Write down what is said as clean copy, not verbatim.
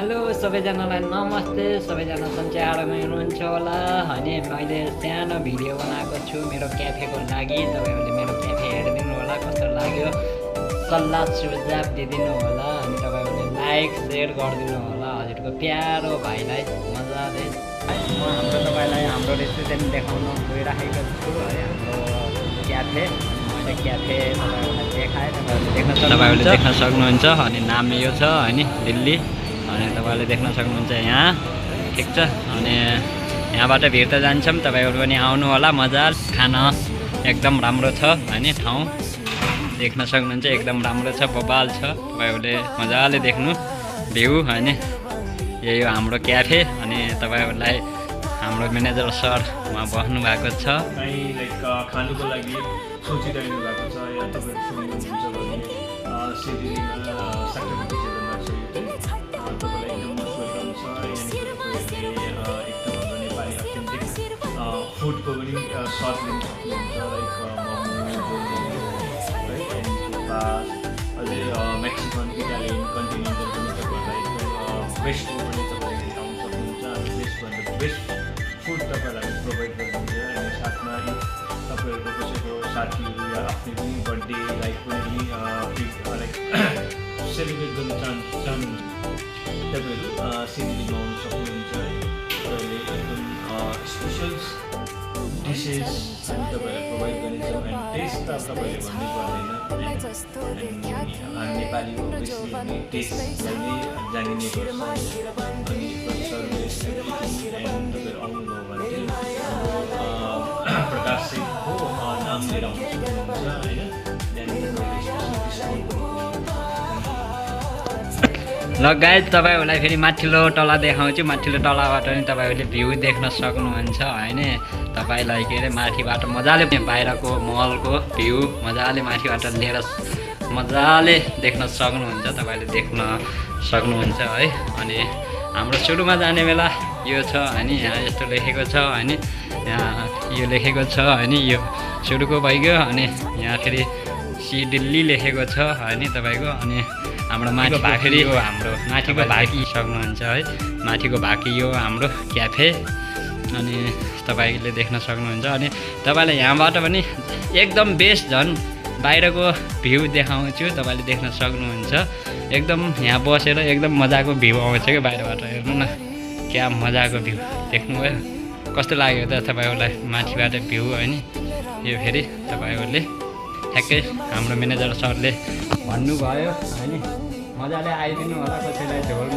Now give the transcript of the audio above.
Hello सबैजनालाई नमस्ते। सबैजना सन्चै आरामै हुनुहुन्छ होला। अनि मैले सानो भिडियो बनाएको छु मेरो क्याफेको लागि। तपाईँहरूले मेरो क्याफे हेरिदिनु होला, कस्तो लाग्यो सल्लाह सुझाव दिइदिनु होला। अनि तपाईँहरूले लाइक सेयर गरिदिनु होला हजुरको प्यारो भाइलाई मजाले। म तपाईँलाई हाम्रो रेस्टुरेन्ट देखाउन गइराखेको छु है, हाम्रो क्याफे। मैले क्याफे तपाईँहरूलाई देखाएँ, तपाईँहरूले देख्न सक्नुहुन्छ। अनि नाम यो छ होइन दिल्ली। अनि तपाईँले देख्न सक्नुहुन्छ यहाँ, ठिक छ। अनि यहाँबाट भित्र जान्छौँ, तपाईँहरू पनि आउनु होला। मजा खाना एकदम राम्रो छ होइन, ठाउँ देख्न सक्नुहुन्छ एकदम राम्रो छ, बबाल छ। तपाईँहरूले मजाले देख्नु भ्यू होइन। यही हो हाम्रो क्याफे। अनि तपाईँहरूलाई हाम्रो म्यानेजर सर उहाँ बस्नु भएको छ। लाइक खानुको लागि सोचिरहनु भएको छ या तपाईँहरू सुन्नुहुन्छ भने फुडको पनि सर्ट लिन सक्नुहुन्छ। लाइक मोमो अझै मेक्सिकन, इटालियन, कन्टिनेन्टल पनि तपाईँहरूलाई वेस्टको पनि तपाईँले आउनु सक्नुहुन्छ। अनि बेस्टभन्दा बेस्ट फुड तपाईँहरूलाई प्रोभाइड गर्नुहुन्छ। अनि साथमा तपाईँहरूको कसैको साथीहरू या आफ्नै पनि बर्थडे लाइक कुनै पनि लाइक सेलिब्रेट गर्न चाहनुहुन्छ तपाईँहरू सिडनीमा आउनु सक्नुहुन्छ है। तपाईँले एकदम स्पेसल डिसेस हामी तपाईँहरूलाई प्रोभाइड गर्नेछौँ। एन्ड टेस्ट त तपाईँले भन्नै पर्दैन, हामी नेपाली हो बेसिकली टेस्टलाई नै जानिने गर्छ। अनि सर्भिस एभ्रिथिङ एन्ड तपाईँहरू आउनुभयो भने प्रकाश सेनको नाम लिएर आउनु सक्नुहुन्छ होइन। ल गाइज, तपाईँहरूलाई फेरि माथिल्लो तला देखाउँछु। माथिल्लो तलाबाट पनि तपाईँहरूले भ्यू देख्न सक्नुहुन्छ होइन। तपाईँलाई के अरे माथिबाट मजाले बाहिरको महलको भ्यू मजाले माथिबाट लिएर मजाले देख्न सक्नुहुन्छ। तपाईँले देख्न सक्नुहुन्छ है। अनि हाम्रो सुरुमा जाने बेला यो छ होइन, यहाँ यस्तो लेखेको छ होइन, यहाँ यो लेखेको छ होइन, यो सुरुको भइगयो। अनि यहाँ फेरि सी दिल्ली लेखेको छ होइन तपाईँको। अनि हाम्रो माथि भाकेरी हो, हाम्रो माथिको भाकी सक्नुहुन्छ है। माथिको भाकी यो हाम्रो क्याफे। अनि तपाईँले देख्न सक्नुहुन्छ। अनि तपाईँले यहाँबाट पनि एकदम बेस्ट झन् बाहिरको भ्यू देखाउँछु, तपाईँले देख्न सक्नुहुन्छ। एकदम यहाँ बसेर एकदम मजाको भ्यू आउँछ क्या बाहिरबाट। हेर्नु न क्या मजाको भ्यू देख्नुभयो, कस्तो लाग्यो त तपाईँहरूलाई माथिबाट भ्यू होइन। यो फेरि तपाईँहरूले ठ्याक्कै हाम्रो म्यानेजर सरले भन्नुभयो होइन, मजाले आइदिनु होला। कसैलाई झोल